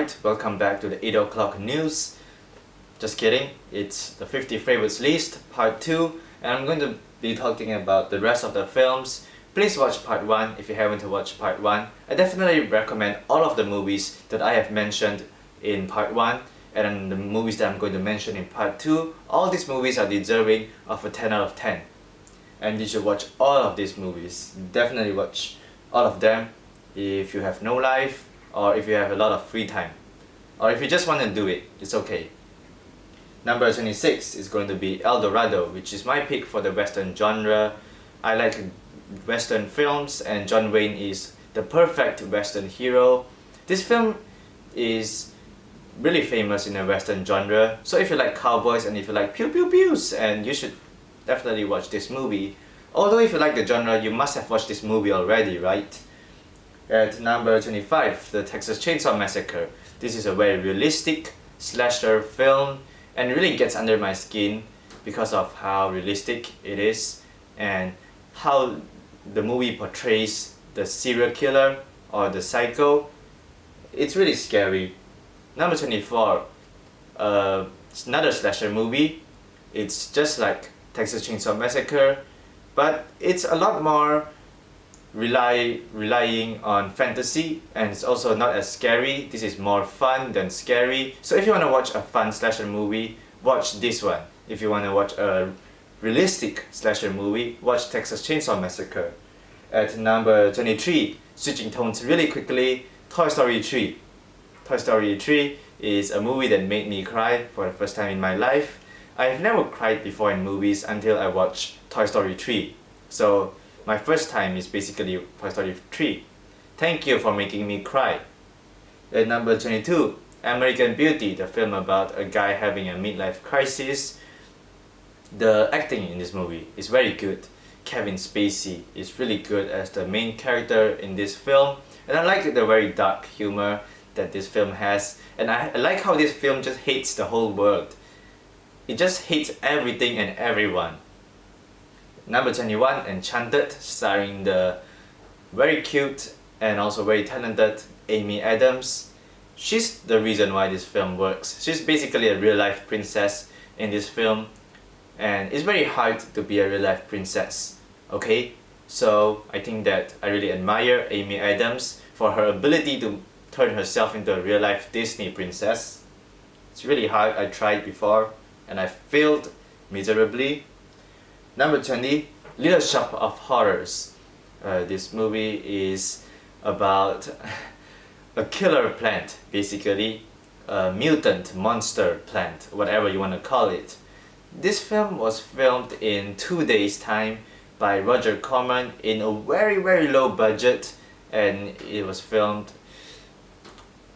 Alright, welcome back to the 8 o'clock news. Just kidding, it's the 50 favorites list, part 2, and I'm going to be talking about the rest of the films. Please watch part 1 if you haven't watched part 1. I definitely recommend all of the movies that I have mentioned in part 1 and the movies that I'm going to mention in part 2. All these movies are deserving of a 10 out of 10. And you should watch all of these movies. Definitely watch all of them if you have no life or if you have a lot of free time. Or if you just want to do it, it's okay. Number 26 is going to be Eldorado, which is my pick for the Western genre. I like Western films and John Wayne is the perfect Western hero. This film is really famous in the Western genre. So if you like cowboys and if you like pew pew pews, and you should definitely watch this movie. Although if you like the genre, you must have watched this movie already, right? At number 25, the Texas Chainsaw Massacre. This is a very realistic slasher film and really gets under my skin because of how realistic it is and how the movie portrays the serial killer or the psycho. It's really scary. Number 24, it's another slasher movie. It's just like Texas Chainsaw Massacre, but it's a lot more relying on fantasy, and it's also not as scary. This is more fun than scary. So if you want to watch a fun slasher movie, watch this one. If you want to watch a realistic slasher movie, watch Texas Chainsaw Massacre. At number 23, switching tones really quickly, Toy Story 3. Toy Story 3 is a movie that made me cry for the first time in my life. I've never cried before in movies until I watched Toy Story 3. So my first time is basically Toy Story 3. Thank you for making me cry. At number 22, American Beauty, the film about a guy having a midlife crisis. The acting in this movie is very good. Kevin Spacey is really good as the main character in this film. And I like the very dark humor that this film has. And I like how this film just hates the whole world. It just hates everything and everyone. Number 21, Enchanted, starring the very cute and also very talented Amy Adams. She's the reason why this film works. She's basically a real-life princess in this film, and it's very hard to be a real-life princess, okay? So I think that I really admire Amy Adams for her ability to turn herself into a real-life Disney princess. It's really hard. I tried before and I failed miserably. Number 20, Little Shop of Horrors. This movie is about a killer plant, basically, a mutant monster plant, whatever you want to call it. This film was filmed in 2 days' time by Roger Corman in a very low budget, and it was filmed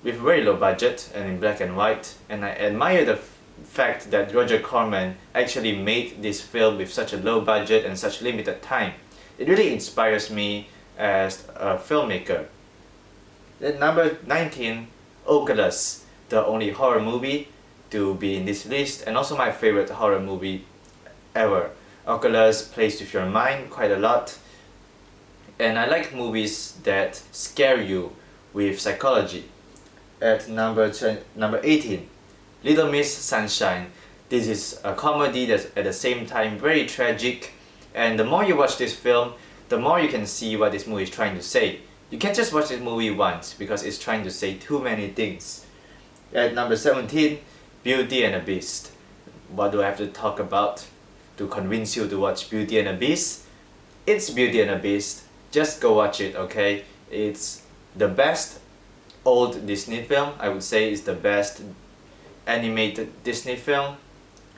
with very low budget and in black and white. And I admire the fact that Roger Corman actually made this film with such a low budget and such limited time. It really inspires me as a filmmaker. Then number 19, Oculus, the only horror movie to be in this list and also my favorite horror movie ever. Oculus plays with your mind quite a lot, and I like movies that scare you with psychology. At number 18, Little Miss Sunshine. This is a comedy that's at the same time very tragic, and the more you watch this film, the more you can see what this movie is trying to say. You can't just watch this movie once because it's trying to say too many things. At number 17, Beauty and the Beast. What do I have to talk about to convince you to watch Beauty and the Beast? It's Beauty and the Beast. Just go watch it, okay? It's the best old Disney film. I would say it's the best animated Disney film.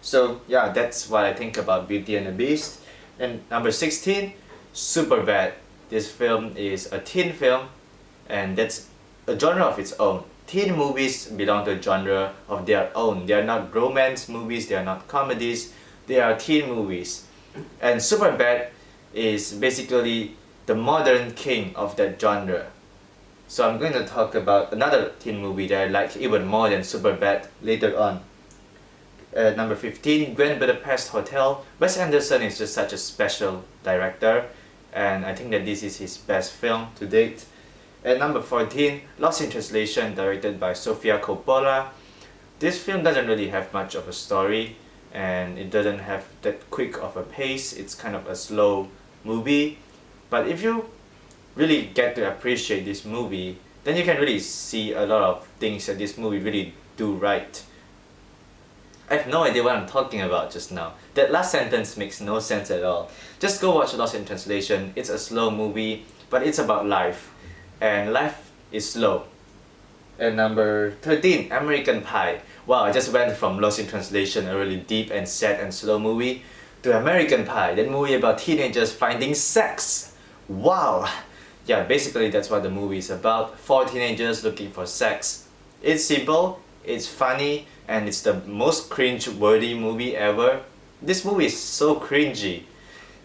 So yeah, that's what I think about Beauty and the Beast. And number 16, Superbad. This film is a teen film, and that's a genre of its own. Teen movies belong to a genre of their own. They are not romance movies, they are not comedies, they are teen movies. And Superbad is basically the modern king of that genre. So I'm going to talk about another teen movie that I like even more than Superbad later on. Number 15, Grand Budapest Hotel. Wes Anderson is just such a special director, and I think that this is his best film to date. At number 14, Lost in Translation, directed by Sofia Coppola. This film doesn't really have much of a story, and it doesn't have that quick of a pace. It's kind of a slow movie. But if you really get to appreciate this movie, then you can really see a lot of things that this movie really do right. I have no idea what I'm talking about just now. That last sentence makes no sense at all. Just go watch Lost in Translation. It's a slow movie, but it's about life. And life is slow. And number 13, American Pie. Wow, I just went from Lost in Translation, a really deep and sad and slow movie, to American Pie, that movie about teenagers finding sex. Wow! Yeah, basically that's what the movie is about. 4 teenagers looking for sex. It's simple, it's funny, and it's the most cringe-worthy movie ever. This movie is so cringy.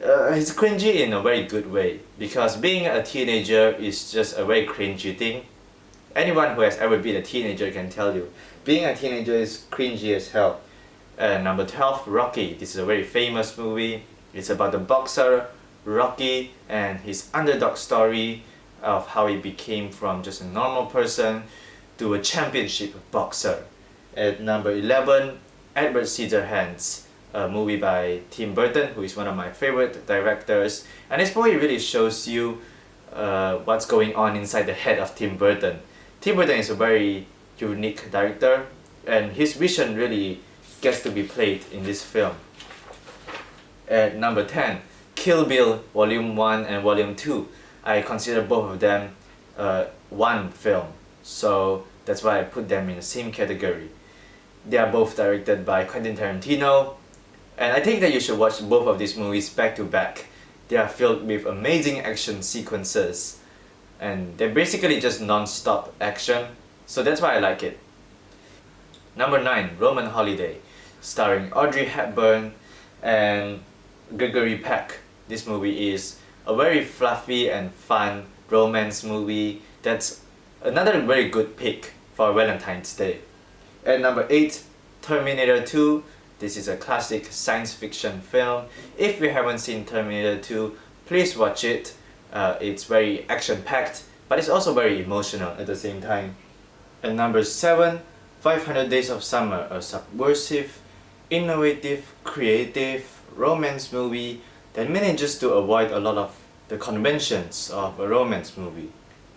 It's cringy in a very good way, because being a teenager is just a very cringy thing. Anyone who has ever been a teenager can tell you, being a teenager is cringy as hell. Number 12, Rocky. This is a very famous movie. It's about the boxer Rocky and his underdog story of how he became from just a normal person to a championship boxer. At number 11, Edward Scissorhands, a movie by Tim Burton, who is one of my favorite directors. And this movie really shows you what's going on inside the head of Tim Burton. Tim Burton is a very unique director, and his vision really gets to be played in this film. At number 10, Kill Bill Volume 1 and Volume 2. I consider both of them one film, so that's why I put them in the same category. They are both directed by Quentin Tarantino, and I think that you should watch both of these movies back to back. They are filled with amazing action sequences, and they're basically just non-stop action, so that's why I like it. Number 9, Roman Holiday, starring Audrey Hepburn and Gregory Peck. This movie is a very fluffy and fun romance movie that's another very good pick for Valentine's Day. At number 8, Terminator 2. This is a classic science fiction film. If you haven't seen Terminator 2, please watch it. It's very action-packed, but it's also very emotional at the same time. At number 7, 500 Days of Summer, a subversive, innovative, creative romance movie that manages to avoid a lot of the conventions of a romance movie.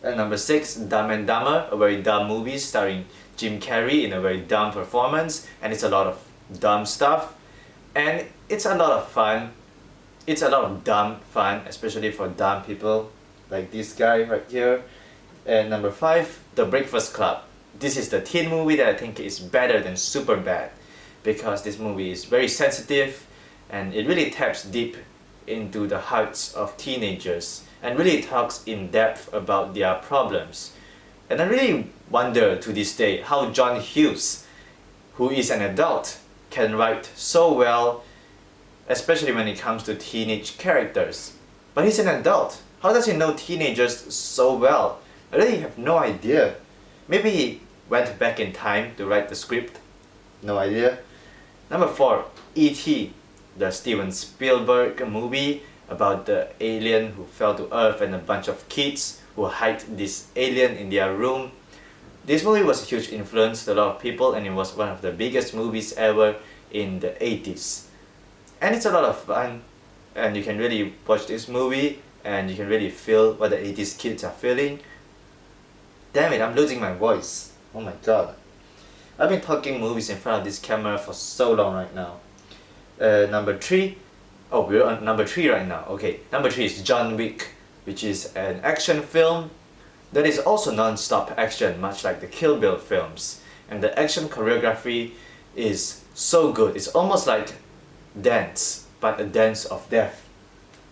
At number 6, Dumb and Dumber, a very dumb movie starring Jim Carrey in a very dumb performance, and it's a lot of dumb stuff, and it's a lot of fun. It's a lot of dumb fun, especially for dumb people like this guy right here. And number 5, The Breakfast Club. This is the teen movie that I think is better than Superbad, because this movie is very sensitive and it really taps deep into the hearts of teenagers and really talks in depth about their problems. And I really wonder to this day how John Hughes, who is an adult, can write so well, especially when it comes to teenage characters. But he's an adult. How does he know teenagers so well? I really have no idea. Maybe he went back in time to write the script. No idea. Number 4, E.T., the Steven Spielberg movie about the alien who fell to Earth and a bunch of kids who hide this alien in their room. This movie was a huge influence to a lot of people, and it was one of the biggest movies ever in the 80s. And it's a lot of fun, and you can really watch this movie and you can really feel what the 80s kids are feeling. Damn it, I'm losing my voice. Oh my god. I've been talking movies in front of this camera for so long right now. Number 3. Oh, we're on number 3 right now. Okay, number 3 is John Wick, which is an action film that is also non-stop action, much like the Kill Bill films. And the action choreography is so good. It's almost like dance, but a dance of death.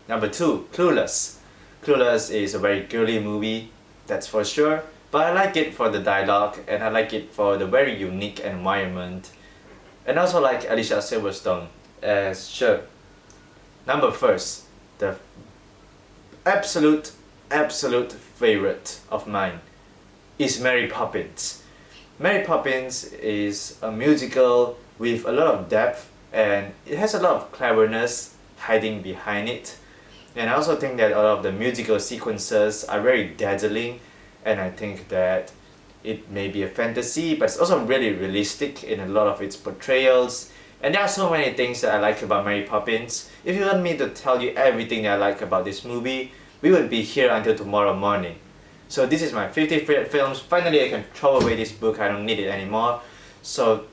Number 2, Clueless. Clueless is a very girly movie, that's for sure, but I like it for the dialogue, and I like it for the very unique environment. And I also like Alicia Silverstone as Cher. Number 1, the absolute favorite of mine is Mary Poppins. Mary Poppins is a musical with a lot of depth, and it has a lot of cleverness hiding behind it. And I also think that a lot of the musical sequences are very dazzling, and I think that it may be a fantasy, but it's also really realistic in a lot of its portrayals. And there are so many things that I like about Mary Poppins. If you want me to tell you everything that I like about this movie, we will be here until tomorrow morning. So this is my 50 favorite films. Finally, I can throw away this book. I don't need it anymore. So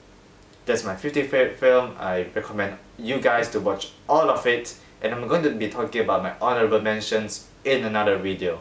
that's my 50 favorite film. I recommend you guys to watch all of it. And I'm going to be talking about my honorable mentions in another video.